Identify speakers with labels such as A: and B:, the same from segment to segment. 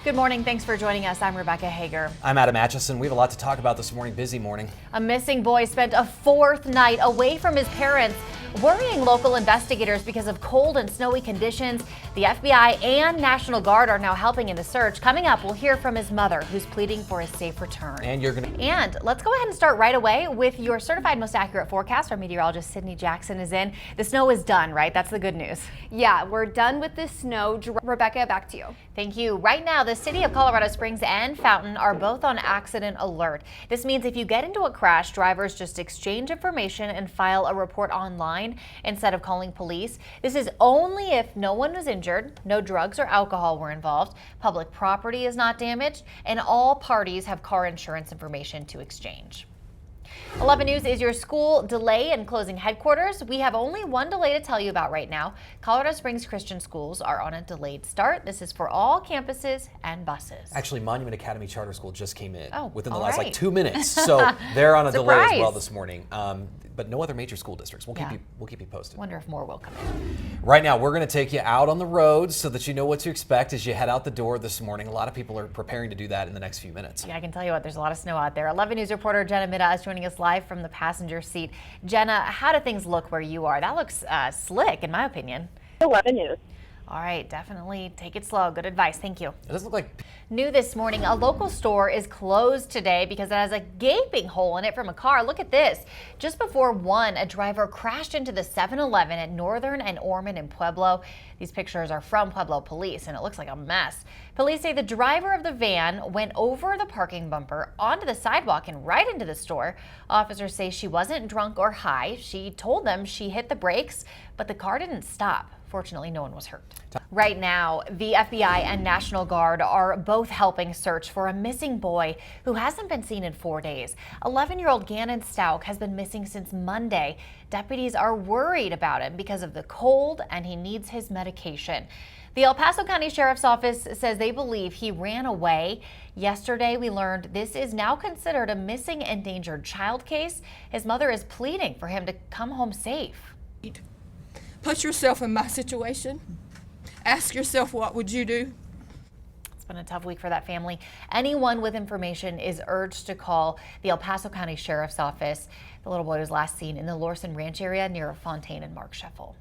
A: Good morning. Thanks for joining us. I'm Rebecca Hager.
B: I'm Adam Atchison. We have a lot to talk about this morning. Busy morning.
A: A missing boy spent a fourth night away from his parents, worrying local investigators because of cold and snowy conditions. The FBI and National Guard are now helping in the search. Coming up, we'll hear from his mother, who's pleading for his safe return. And let's go ahead and start right away with your certified most accurate forecast. Our meteorologist Sydney Jackson is in. The snow is done, right? That's the good news.
C: Yeah, we're done with the snow. Rebecca, back to you.
A: Thank you. Right now, the city of Colorado Springs and Fountain are both on accident alert. This means if you get into a crash, drivers just exchange information and file a report online instead of calling police. This is only if no one was injured, no drugs or alcohol were involved, public property is not damaged, and all parties have car insurance information to exchange. 11 News is your school delay and closing headquarters. We have only one delay to tell you about right now. Colorado Springs Christian Schools are on a delayed start. This is for all campuses and buses.
B: Actually, Monument Academy Charter School just came in within the
A: all
B: last
A: right.
B: 2 minutes. So they're on a delay as well
A: Surprise.
B: this morning. But no other major school districts. We'll keep you posted.
A: Wonder if more will come in.
B: Right now, we're going to take you out on the roads so that you know what to expect as you head out the door this morning. A lot of people are preparing to do that in the next few minutes.
A: Yeah, I can tell you what, there's a lot of snow out there. 11 News reporter Jenna Mitta is joining us live from the passenger seat. Jenna, how do things look where you are? That looks slick, in my opinion.
D: 11 News.
A: All right, definitely take it slow. Good advice. Thank you.
B: It doesn't look like...
A: New this morning, a local store is closed today because it has a gaping hole in it from a car. Look at this. Just before 1, a driver crashed into the 7-Eleven at Northern and Ormond in Pueblo. These pictures are from Pueblo police, and it looks like a mess. Police say the driver of the van went over the parking bumper onto the sidewalk and right into the store. Officers say she wasn't drunk or high. She told them she hit the brakes, but the car didn't stop. Fortunately, no one was hurt. Right now, the FBI and National Guard are both helping search for a missing boy who hasn't been seen in 4 days. 11-year-old Gannon Stauk has been missing since Monday. Deputies are worried about him because of the cold and he needs his medication. The El Paso County Sheriff's Office says they believe he ran away. Yesterday, we learned this is now considered a missing endangered child case. His mother is pleading for him to come home safe.
E: Put yourself in my situation. Ask yourself, what would you do?
A: It's been a tough week for that family. Anyone with information is urged to call the El Paso County Sheriff's Office. The little boy was last seen in the Lorson Ranch area near Fontaine and Mark Scheffel.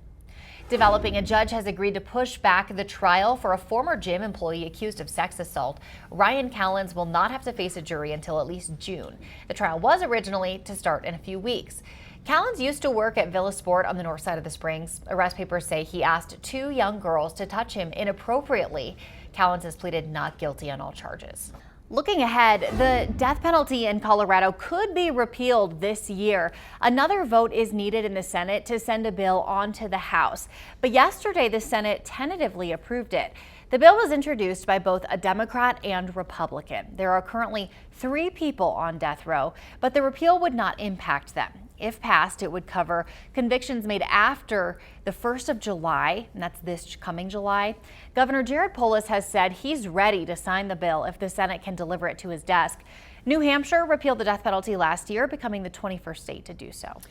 A: Developing, a judge has agreed to push back the trial for a former gym employee accused of sex assault. Ryan Callens will not have to face a jury until at least June. The trial was originally to start in a few weeks. Callens used to work at Villa Sport on the north side of the Springs. Arrest papers say he asked 2 young girls to touch him inappropriately. Callens has pleaded not guilty on all charges. Looking ahead, the death penalty in Colorado could be repealed this year. Another vote is needed in the Senate to send a bill on to the House. But yesterday, the Senate tentatively approved it. The bill was introduced by both a Democrat and Republican. There are currently 3 people on death row, but the repeal would not impact them. If passed, it would cover convictions made after the 1st of July, and that's this coming July. Governor Jared Polis has said he's ready to sign the bill if the Senate can deliver it to his desk. New Hampshire repealed the death penalty last year, becoming the 21st state to do so.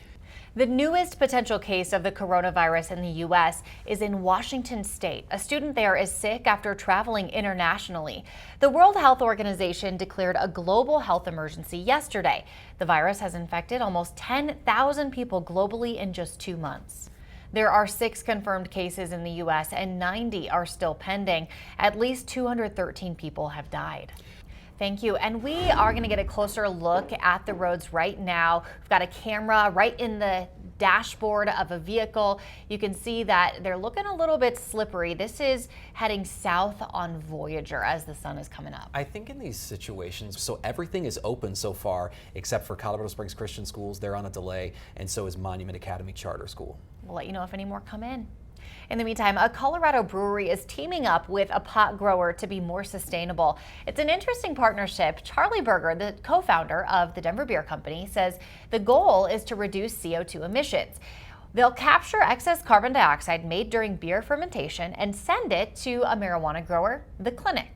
A: The newest potential case of the coronavirus in the U.S. is in Washington state. A student there is sick after traveling internationally. The World Health Organization declared a global health emergency yesterday. The virus has infected almost 10,000 people globally in just 2 months. There are 6 confirmed cases in the U.S. and 90 are still pending. At least 213 people have died. Thank you. And we are going to get a closer look at the roads right now. We've got a camera right in the dashboard of a vehicle. You can see that they're looking a little bit slippery. This is heading south on Voyager as the sun is coming up.
B: I think in these situations, so everything is open so far except for Colorado Springs Christian Schools. They're on a delay, and so is Monument Academy Charter School.
A: We'll let you know if any more come in. In the meantime, a Colorado brewery is teaming up with a pot grower to be more sustainable. It's an interesting partnership. Charlie Berger, the co-founder of the Denver Beer Company, says the goal is to reduce CO2 emissions. They'll capture excess carbon dioxide made during beer fermentation and send it to a marijuana grower, The Clinic.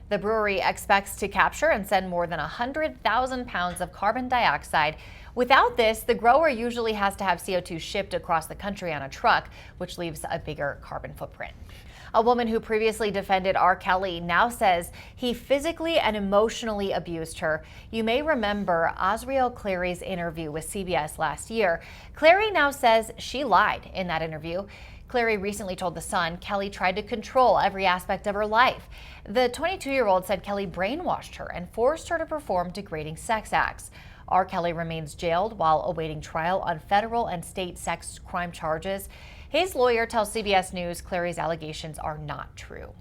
A: The brewery expects to capture and send more than 100,000 pounds of carbon dioxide. Without this, the grower usually has to have CO2 shipped across the country on a truck, which leaves a bigger carbon footprint. A woman who previously defended R. Kelly now says he physically and emotionally abused her. You may remember Azriel Clary's interview with CBS last year. Clary now says she lied in that interview. Clary recently told The Sun Kelly tried to control every aspect of her life. The 22-year-old said Kelly brainwashed her and forced her to perform degrading sex acts. R. Kelly remains jailed while awaiting trial on federal and state sex crime charges. His lawyer tells CBS News Clary's allegations are not true.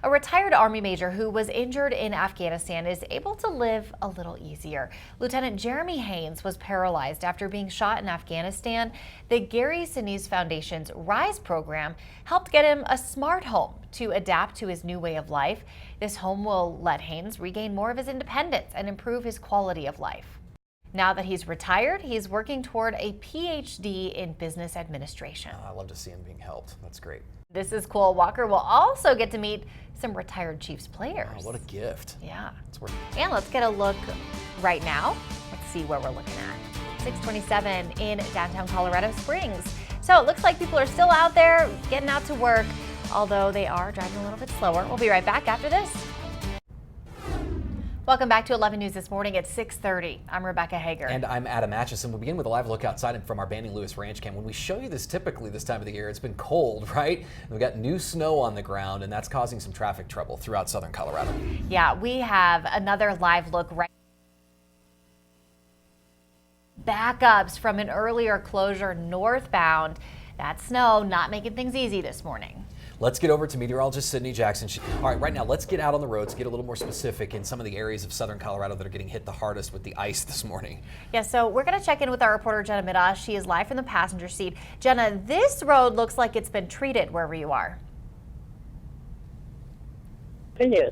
A: A retired Army major who was injured in Afghanistan is able to live a little easier. Lieutenant Jeremy Haynes was paralyzed after being shot in Afghanistan. The Gary Sinise Foundation's RISE program helped get him a smart home to adapt to his new way of life. This home will let Haynes regain more of his independence and improve his quality of life. Now that he's retired, he's working toward a PhD in business administration.
B: I love to see him being helped. That's great.
A: This is cool. Walker will also get to meet some retired Chiefs players.
B: Oh, what a gift.
A: Yeah.
B: It's worth it.
A: And let's get a look right now. Let's see where we're looking at. 627 in downtown Colorado Springs. So it looks like people are still out there getting out to work, although they are driving a little bit slower. We'll be right back after this. Welcome back to 11 News This Morning at 6:30. I'm Rebecca Hager.
B: And I'm Adam Atchison. We'll begin with a live look outside from our Banning Lewis Ranch Cam. When we show you this typically this time of the year, it's been cold, right? We've got new snow on the ground, and that's causing some traffic trouble throughout southern Colorado.
A: Yeah, we have another live look right. Backups from an earlier closure northbound. That snow not making things easy this morning.
B: Let's get over to meteorologist Sydney Jackson. All right, right now let's get out on the roads, get a little more specific in some of the areas of southern Colorado that are getting hit the hardest with the ice this morning.
A: Yeah, so we're going to check in with our reporter Jenna Midas. She is live from the passenger seat. Jenna, this road looks like it's been treated wherever you are.
D: Yes.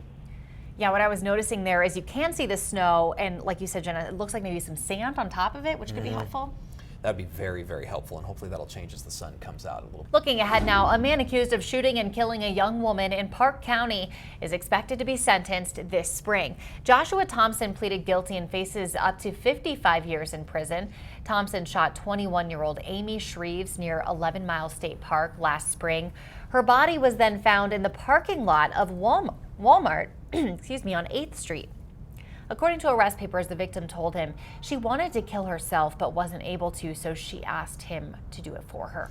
A: Yeah, what I was noticing there is you can see the snow, and like you said, Jenna, it looks like maybe some sand on top of it, which could be helpful.
B: That'd be very, very helpful, and hopefully that'll change as the sun comes out a little.
A: Looking ahead now, a man accused of shooting and killing a young woman in Park County is expected to be sentenced this spring. Joshua Thompson pleaded guilty and faces up to 55 years in prison. Thompson shot 21-year-old Amy Shreves near 11 Mile State Park last spring. Her body was then found in the parking lot of Walmart on 8th Street. According to arrest papers, the victim told him she wanted to kill herself but wasn't able to, so she asked him to do it for her.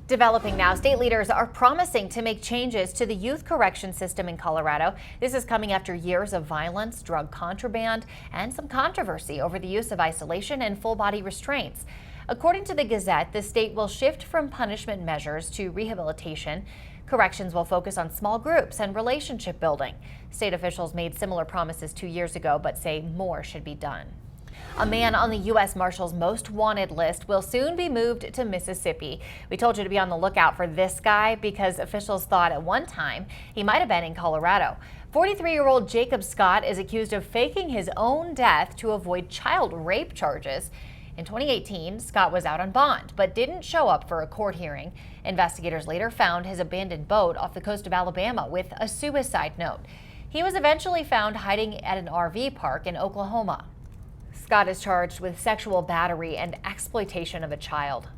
A: Developing now, state leaders are promising to make changes to the youth correction system in Colorado. This is coming after years of violence, drug contraband, and some controversy over the use of isolation and full-body restraints. According to the Gazette, the state will shift from punishment measures to rehabilitation. Corrections will focus on small groups and relationship building. State officials made similar promises 2 years ago, but say more should be done. A man on the U.S. Marshals Most Wanted list will soon be moved to Mississippi. We told you to be on the lookout for this guy because officials thought at one time he might have been in Colorado. 43-year-old Jacob Scott is accused of faking his own death to avoid child rape charges. In 2018, Scott was out on bond, but didn't show up for a court hearing. Investigators later found his abandoned boat off the coast of Alabama with a suicide note. He was eventually found hiding at an RV park in Oklahoma. Scott is charged with sexual battery and exploitation of a child.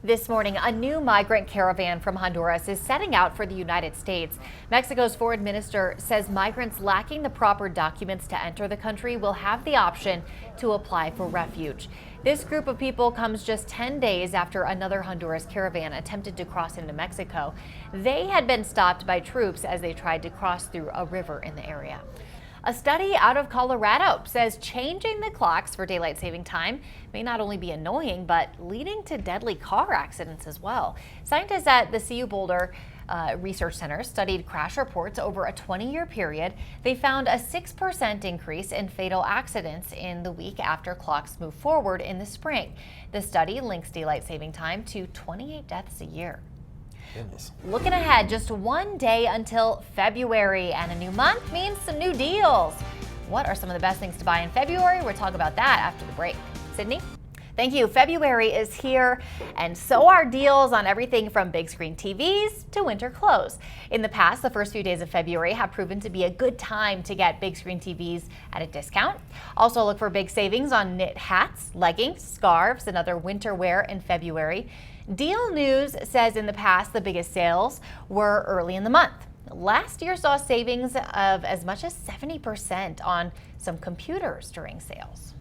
A: This morning, a new migrant caravan from Honduras is setting out for the United States. Mexico's foreign minister says migrants lacking the proper documents to enter the country will have the option to apply for refuge. This group of people comes just 10 days after another Honduras caravan attempted to cross into Mexico. They had been stopped by troops as they tried to cross through a river in the area. A study out of Colorado says changing the clocks for daylight saving time may not only be annoying, but leading to deadly car accidents as well. Scientists at the CU Boulder Research Center studied crash reports over a 20-year period. They found a 6% increase in fatal accidents in the week after clocks move forward in the spring. The study links daylight saving time to 28 deaths a year.
B: Goodness.
A: Looking ahead, just one day until February, and a new month means some new deals. What are some of the best things to buy in February? We'll talk about that after the break. Sydney? Thank you. February is here, and so are deals on everything from big screen TVs to winter clothes. In the past, the first few days of February have proven to be a good time to get big screen TVs at a discount. Also look for big savings on knit hats, leggings, scarves, and other winter wear in February. Deal News says in the past the biggest sales were early in the month. Last year saw savings of as much as 70% on some computers during sales.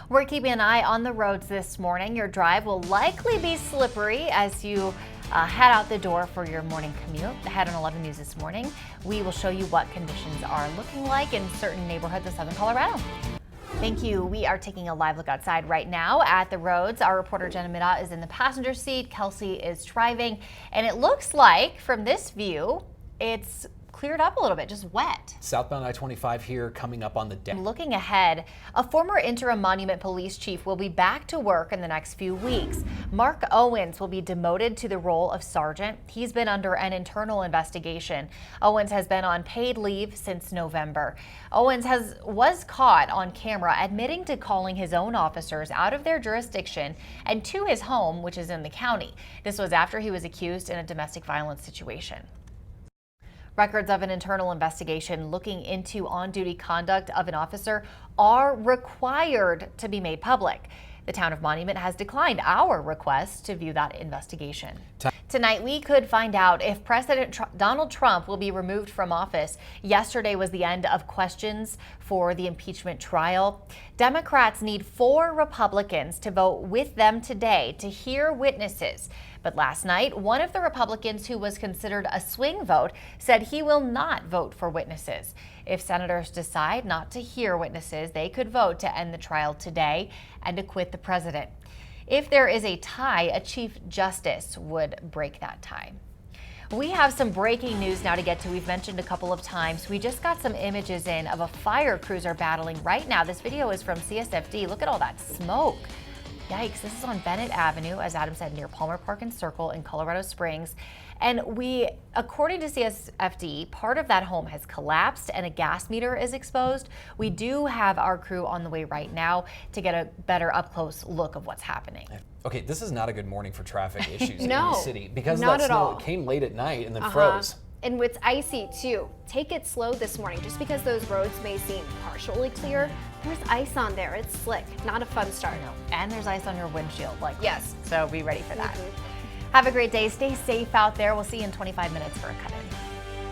A: We're keeping an eye on the roads this morning. Your drive will likely be slippery as you head out the door for your morning commute. Ahead on 11 News this morning, we will show you what conditions are looking like in certain neighborhoods of southern Colorado. Thank you. We are taking a live look outside right now at the roads. Our reporter Jenna Middaugh is in the passenger seat. Kelsey is driving, and it looks like from this view, it's cleared up a little bit, just wet.
B: Southbound I-25 here coming up on the deck.
A: Looking ahead, a former interim Monument police chief will be back to work in the next few weeks. Mark Owens will be demoted to the role of sergeant. He's been under an internal investigation. Owens has been on paid leave since November. Owens was caught on camera admitting to calling his own officers out of their jurisdiction and to his home, which is in the county. This was after he was accused in a domestic violence situation. Records of an internal investigation looking into on-duty conduct of an officer are required to be made public. The town of Monument has declined our request to view that investigation. Tonight, we could find out if President Donald Trump will be removed from office. Yesterday was the end of questions for the impeachment trial. Democrats need 4 Republicans to vote with them today to hear witnesses. But last night, one of the Republicans who was considered a swing vote said he will not vote for witnesses. If senators decide not to hear witnesses, they could vote to end the trial today and acquit the president. If there is a tie, a chief justice would break that tie. We have some breaking news now to get to. We've mentioned a couple of times. We just got some images in of a fire cruiser battling right now. This video is from CSFD. Look at all that smoke. Yikes, this is on Bennett Avenue, as Adam said, near Palmer Park and Circle in Colorado Springs. And according to CSFD, part of that home has collapsed and a gas meter is exposed. We do have our crew on the way right now to get a better up-close look of what's happening.
B: Okay, this is not a good morning for traffic issues in
C: No,
B: the city because of
C: not
B: that
C: at
B: snow.
C: all.
B: It came late at night and then froze.
C: And it's icy too. Take it slow this morning. Just because those roads may seem partially clear, there's ice on there. It's slick. Not a fun start.
A: And there's ice on your windshield.
C: Yes.
A: So be ready for that. Have a great day. Stay safe out there. We'll see you in 25 minutes for a cut-in.